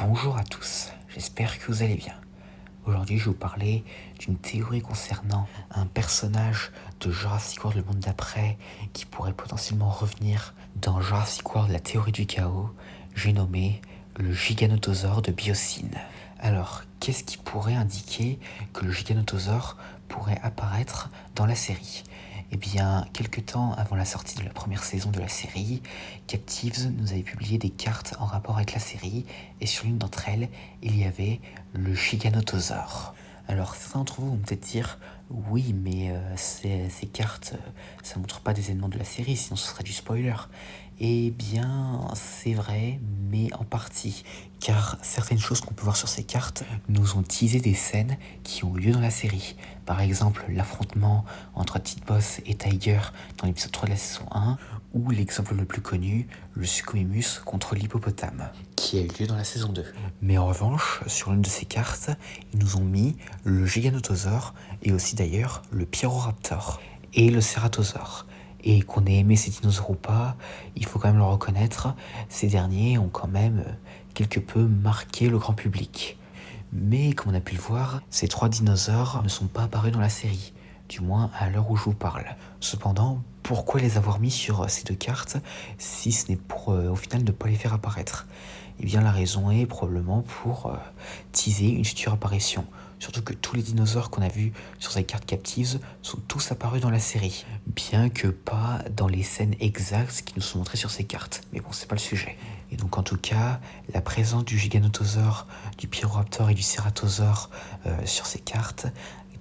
Bonjour à tous, j'espère que vous allez bien. Aujourd'hui, je vais vous parler d'une théorie concernant un personnage de Jurassic World, le monde d'après, qui pourrait potentiellement revenir dans Jurassic World, la théorie du chaos. J'ai nommé le Giganotosaure de Biosyn. Alors, qu'est-ce qui pourrait indiquer que le Giganotosaure pourrait apparaître dans la série ? Eh bien, quelques temps avant la sortie de la première saison de la série, Captives nous avait publié des cartes en rapport avec la série, et sur l'une d'entre elles, il y avait le Giganotosaure. Alors, certains d'entre vous vont peut-être dire oui, mais ces cartes, ça montre pas des éléments de la série, sinon ce serait du spoiler. Eh bien, c'est vrai, mais en partie, car certaines choses qu'on peut voir sur ces cartes nous ont teasé des scènes qui ont eu lieu dans la série. Par exemple, l'affrontement entre T-Boss et Tiger dans l'épisode 3 de la saison 1, ou l'exemple le plus connu, le Suchomimus contre l'hippopotame, qui a eu lieu dans la saison 2. Mais en revanche, sur l'une de ces cartes, ils nous ont mis le Giganotosaure, et aussi d'ailleurs le Pyroraptor, et le Ceratosaure. Et qu'on ait aimé ces dinosaures ou pas, il faut quand même le reconnaître, ces derniers ont quand même quelque peu marqué le grand public. Mais comme on a pu le voir, ces trois dinosaures ne sont pas apparus dans la série, du moins à l'heure où je vous parle. Cependant, pourquoi les avoir mis sur ces deux cartes si ce n'est pour au final ne pas les faire apparaître ? Eh bien la raison est probablement pour teaser une future apparition. Surtout que tous les dinosaures qu'on a vus sur ces cartes captives sont tous apparus dans la série, bien que pas dans les scènes exactes qui nous sont montrées sur ces cartes. Mais bon, c'est pas le sujet. Et donc en tout cas, la présence du Giganotosaure, du Pyroraptor et du Ceratosaure sur ces cartes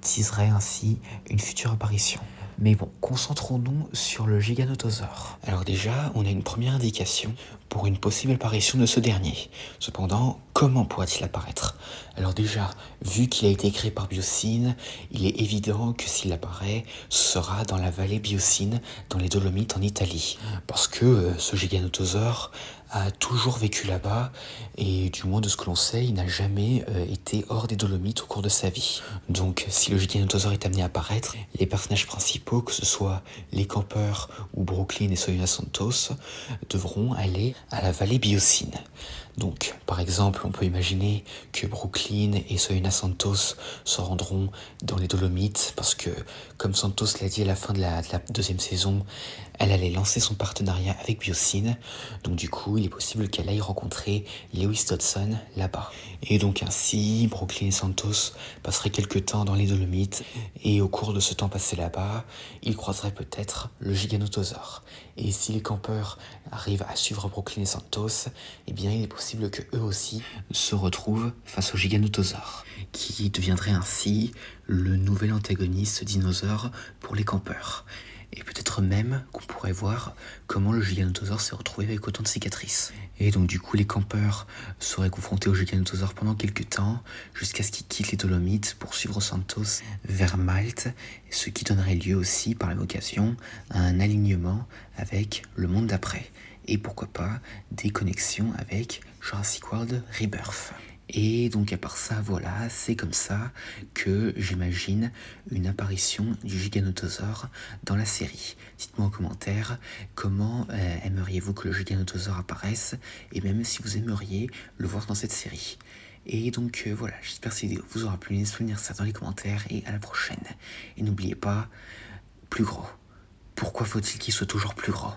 teaserait ainsi une future apparition. Mais bon, concentrons-nous sur le Giganotosaure. Alors déjà, on a une première indication pour une possible apparition de ce dernier. Cependant, comment pourrait-il apparaître ? Alors déjà, vu qu'il a été créé par Biosyn, il est évident que s'il apparaît, ce sera dans la vallée Biosyn, dans les Dolomites en Italie. Parce que ce Giganotosaure a toujours vécu là-bas, et du moins de ce que l'on sait, il n'a jamais été hors des Dolomites au cours de sa vie. Donc si le Giganotosaure est amené à apparaître, les personnages principaux, que ce soit les campeurs ou Brooklyn et Soyuna Santos, devront aller à la vallée Biosyn. Donc, par exemple, on peut imaginer que Brooklyn et Soyuna Santos se rendront dans les Dolomites parce que, comme Santos l'a dit à la fin de la deuxième saison, elle allait lancer son partenariat avec Biosyn. Donc du coup, il est possible qu'elle aille rencontrer Lewis Dodson là-bas. Et donc ainsi, Brooklyn et Santos passeraient quelques temps dans les Dolomites, et au cours de ce temps passé là-bas, ils croiseraient peut-être le Giganotosaure. Et si les campeurs arrivent à suivre Brooklyn et Santos, eh bien il est possible que eux aussi se retrouvent face au Giganotosaure, qui deviendrait ainsi le nouvel antagoniste dinosaure pour les campeurs. Et peut-être même qu'on pourrait voir comment le Giganotosaure s'est retrouvé avec autant de cicatrices. Et donc du coup les campeurs seraient confrontés au Giganotosaure pendant quelques temps, jusqu'à ce qu'ils quittent les Dolomites pour suivre Santos vers Malte, ce qui donnerait lieu aussi par la même occasion à un alignement avec le monde d'après. Et pourquoi pas des connexions avec Jurassic World Rebirth. Et donc à part ça, voilà, c'est comme ça que j'imagine une apparition du Giganotosaure dans la série. Dites-moi en commentaire comment aimeriez-vous que le Giganotosaure apparaisse, et même si vous aimeriez le voir dans cette série. Et donc voilà, j'espère que cette vidéo vous aura plu, n'hésitez pas à venir ça dans les commentaires, et à la prochaine. Et n'oubliez pas, plus gros. Pourquoi faut-il qu'il soit toujours plus gros ?